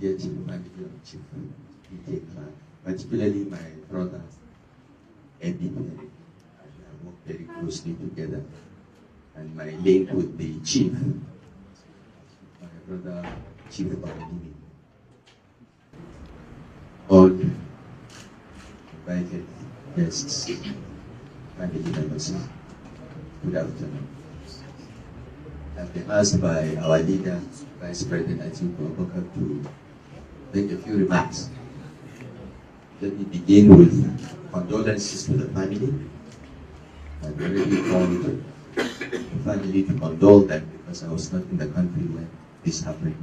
immediate family of Chief E.K. Clark, particularly my brother, Eddie Perry. I work very closely together. And my link with the chief, my brother, Chief Olamide. All invited guests, family members, good afternoon. I've been asked by our leader, Vice President Atiku, to make a few remarks. Let me begin with condolences to the family. I've already called the family to condole them because I was not in the country when this happened.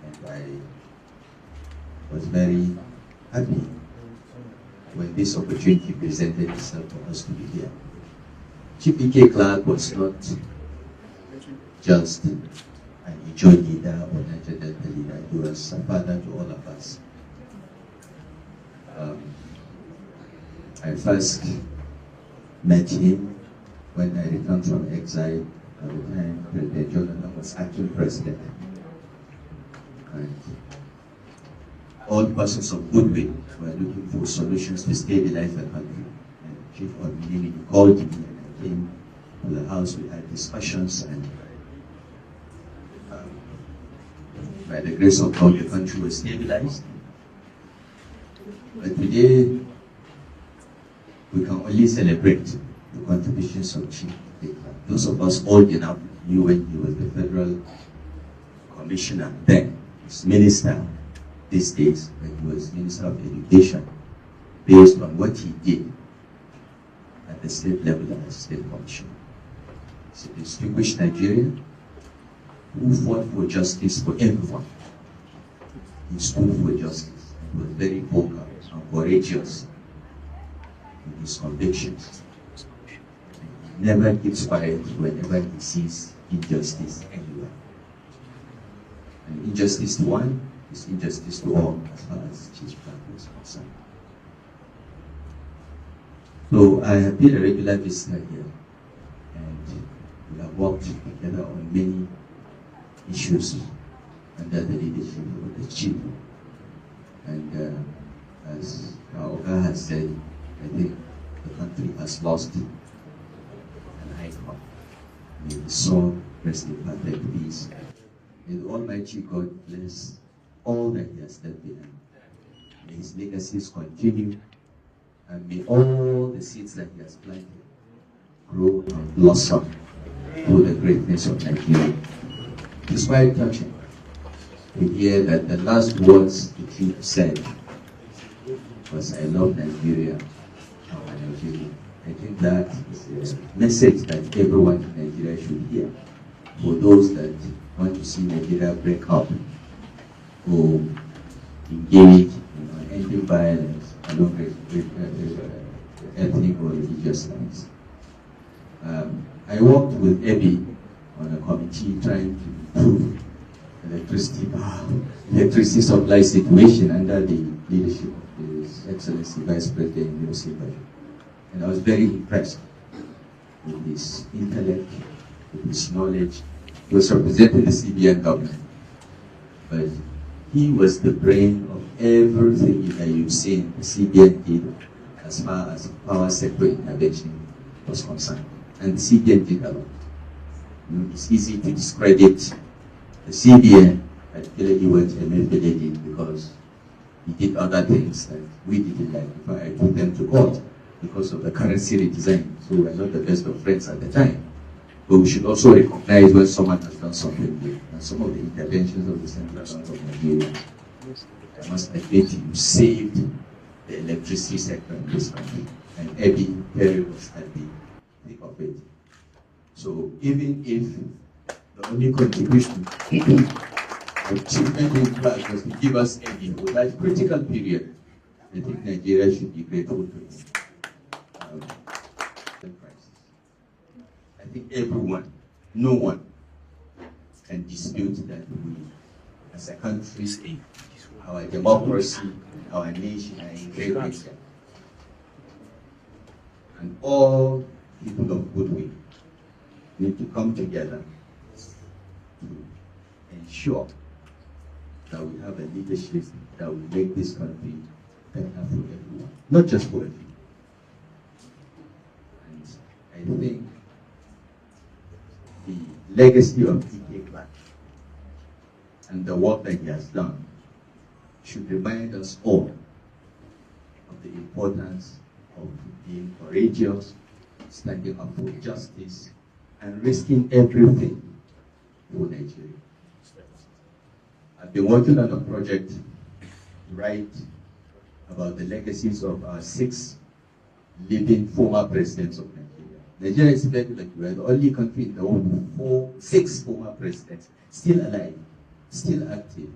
And I was very happy when this opportunity presented itself for us to be here. Chief E.K. Clark was not just an Ijaw leader or Niger Delta leader, he was a father to all of us. I first met him when I returned from exile at the time President Jonathan was acting president. And all persons of goodwill were looking for solutions to stabilize the country. And Chief Olamide called me and I came to the house, we had discussions, and by the grace of God, the country was stabilized. But today, we can only celebrate the contributions of Chief E.K. Clark. Those of us old enough knew when he was the federal commissioner then, as minister these days, when he was Minister of Education, based on what he did at the state level as state commissioner. He's a distinguished Nigerian who fought for justice for everyone. He stood for justice and was very vocal and courageous in his convictions. He never keeps quiet whenever he sees injustice anywhere. And injustice to one is injustice to all, as far as Chief Clark was concerned. So I have been a regular visitor here, and we have worked together on many issues under the leadership of the chief. And as Oga has said, I think the country has lost an icon. May the soul rest in perfect peace. May the Almighty God bless all that he has left behind. May his legacies continue, and may all the seeds that he has planted grow and blossom through the greatness of Nigeria. It's quite touching to hear that the last words the chief said was, "I love Nigeria, our Nigeria." I think that is a message that everyone in Nigeria should hear. For those that want to see Nigeria break up or engage in ending violence along ethnic or religious lines. I worked with Ebi on a committee trying to improve electricity supply situation under the leadership of His Excellency Vice President Tinubu. And I was very impressed with his intellect, with his knowledge. He was representing the CBN government, but he was the brain of everything that you've seen the CBN did as far as power sector intervention was concerned. And the CBN did a lot. It's easy to discredit the CBN, particularly what Emefiele did, because he did other things that we didn't like. In fact, I took them to court because of the currency redesign. So we were not the best of friends at the time. But we should also recognize when someone has done something good. And some of the interventions of the Central Bank of Nigeria, I must admit, you saved the electricity sector in this country. And Ebi Perry was at the thick of it. So even if the only contribution of Chief E.K. Clark was to give us Ebi for that critical period, I think Nigeria should be grateful to him. I think everyone, no one can dispute that we, as a country, our democracy, our nation are in great danger. And all people of goodwill need to come together to ensure that we have a leadership that will make this country better for everyone, not just for a few. And I think the legacy of DK Clark and the work that he has done should remind us all of the importance of being courageous, standing up for justice, and risking everything for Nigeria. I've been working on a project to write about the legacies of our 6 living former presidents of Nigeria. Nigeria is very lucky. We are the only country in the world with 6 former presidents still alive, still active.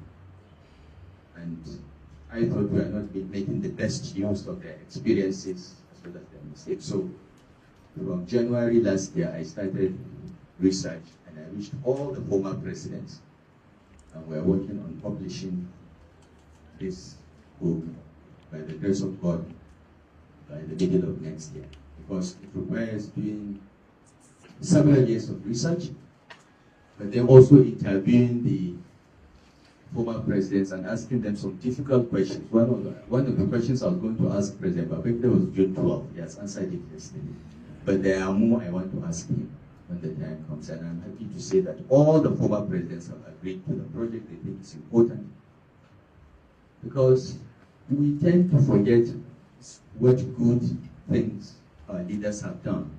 And I thought we are not making the best use of their experiences as well as their mistakes. So from January last year, I started research and I reached all the former presidents. And we're working on publishing this book by the grace of God by the middle of next year, because it requires doing several years of research, but then also interviewing the former presidents and asking them some difficult questions. One of the questions I was going to ask President Babangida was June 12. He has answered it yesterday. But there are more I want to ask him when the time comes. And I'm happy to say that all the former presidents have agreed to the project. They think it's important. Because we tend to forget what good things our leaders have done,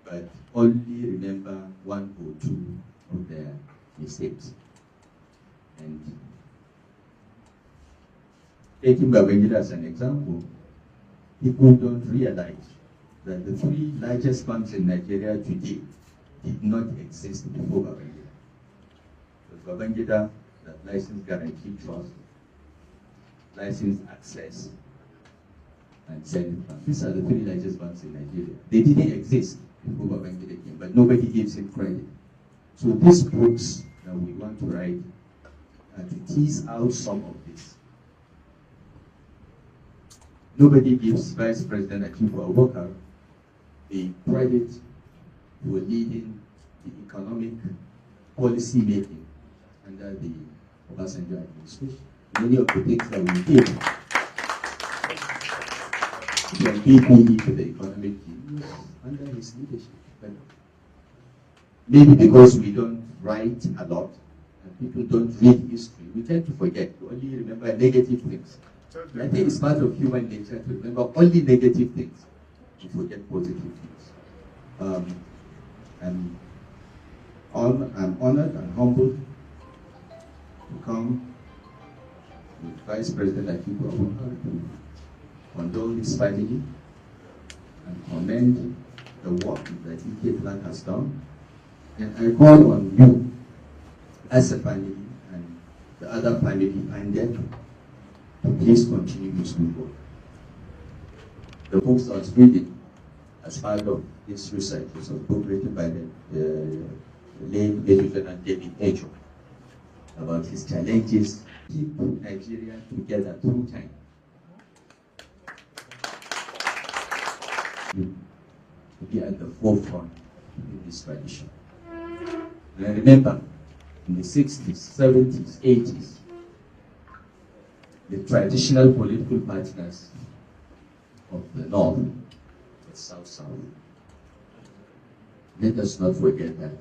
but only remember 1 or 2 of their mistakes. And taking Babangida as an example, people don't realize that the 3 largest banks in Nigeria today did not exist before Babangida. It was Babangida that licensed Guarantee Trust, licensed Access, and Zenith Bank. These are the 3 largest banks in Nigeria. They didn't exist before Babangida came, but nobody gives him credit. So these books that we want to write are to tease out some of this. Nobody gives Vice President Atiku Abubakar the credit for leading the economic policy making under the Obasanjo administration. Many of the things that we did from PPE to the economic team under his leadership. But maybe because we don't write a lot and people don't read history, we tend to forget. We only remember negative things. I think it's part of human nature to remember only negative things and forget positive things. I'm honored and humbled to come with Vice President Atiku Abubakar to condole his family and commend the work that DK Clark has done. And I call on you as a family and the other family minded to please continue this good work. The books I was reading as part of this research was a book written by the late Lieutenant David Ejo about his challenges to keep Nigeria together through time. To be at the forefront in this tradition. And I remember in the 60s, 70s, 80s, the traditional political partners of the North and South. Let us not forget that.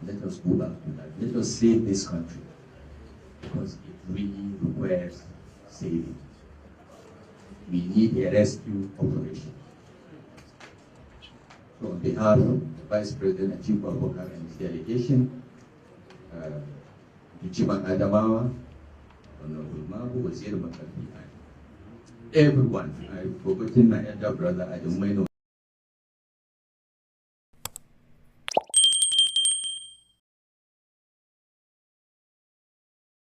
Let us go back to that. Let us save this country, because it really requires saving. We need a rescue operation. So on behalf of Vice President Atiku Abubakar and his delegation, Chiman Adamawa, Honorable Mabu, Wazir Makarfi, everyone, I've forgotten my elder brother, Adamweno.